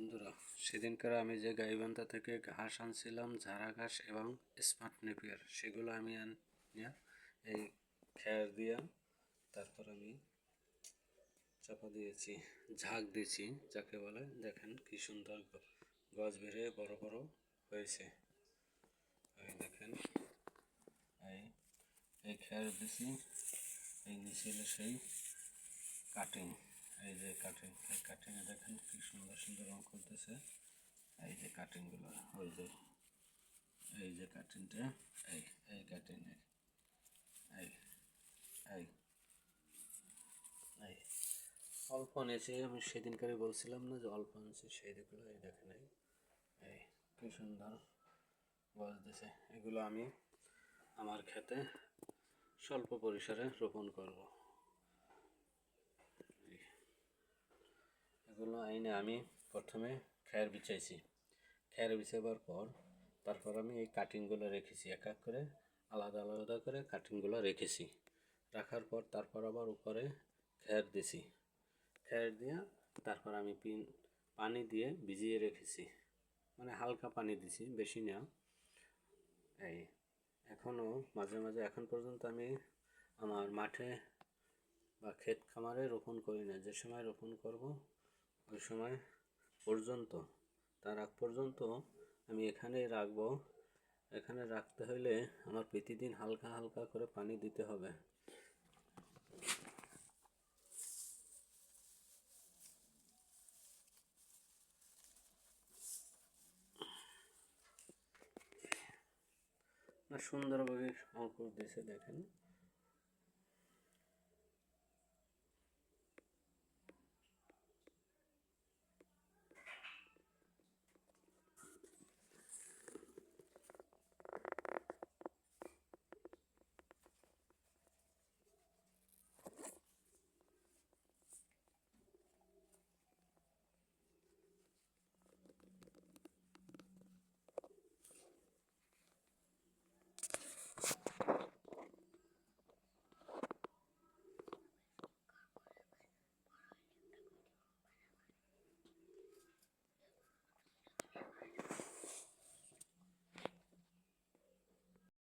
বন্ধুরা, সেদিনকার আমি যে গাইবান্ধা থেকে ঘাস আনছিলাম, ঝাড়া ঘাস এবং স্মার্ট নেপিয়ার, সেগুলো আমি আনিয়া এই খ্যার দিয়া তারপর আমি চাপা দিয়েছি, ঝাঁক দিয়েছি যাকে বলে। দেখেন কি সুন্দর গছ বেড়ে বড় বড় হয়েছে। এই দেখেন, এই খ্যার দিছি, এই নিচে সেই কাটিং, এই যে কাটিং, এই কাটিংয়ে দেখেন কি সুন্দর সুন্দর রং করতেছে। এই যে কাটিংগুলো, ওই যে এই যে কাটিংটা, এই এই কাটিং, এই এই এই অল্প নিয়েছি। আমি সেদিনকারে বলছিলাম না যে অল্প আনছি, সেইগুলো এই দেখেন, এই কি সুন্দর গছ দিছে। এগুলো আমি আমার ক্ষেতে স্বল্প পরিসরে রোপণ করব। এগুলো আইনে আমি প্রথমে খ্যার বিছাইছি, খ্যার বিছাবার পর তারপর আমি এই কাটিংগুলো রেখেছি, এক এক করে আলাদা আলাদা করে কাটিংগুলো রেখেছি। রাখার পর তারপর আবার উপরে খ্যার দিছি, খ্যার দিয়া তারপর আমি পানি দিয়ে ভিজিয়ে রেখেছি, মানে হালকা পানি দিছি, বেশি না। এই এখনও মাঝে মাঝে, এখন পর্যন্ত আমি আমার মাঠে বা ক্ষেত খামারে রোপণ করি না। যে সময় রোপণ করব ওই সময় পর্যন্ত, তার আগ পর্যন্ত আমি এখানেই রাখবো। এখানে রাখতে হলে আমার প্রতিদিন হালকা হালকা করে পানি দিতে হবে। না, সুন্দরভাবে অঙ্কুর দিয়েছে দেখেন।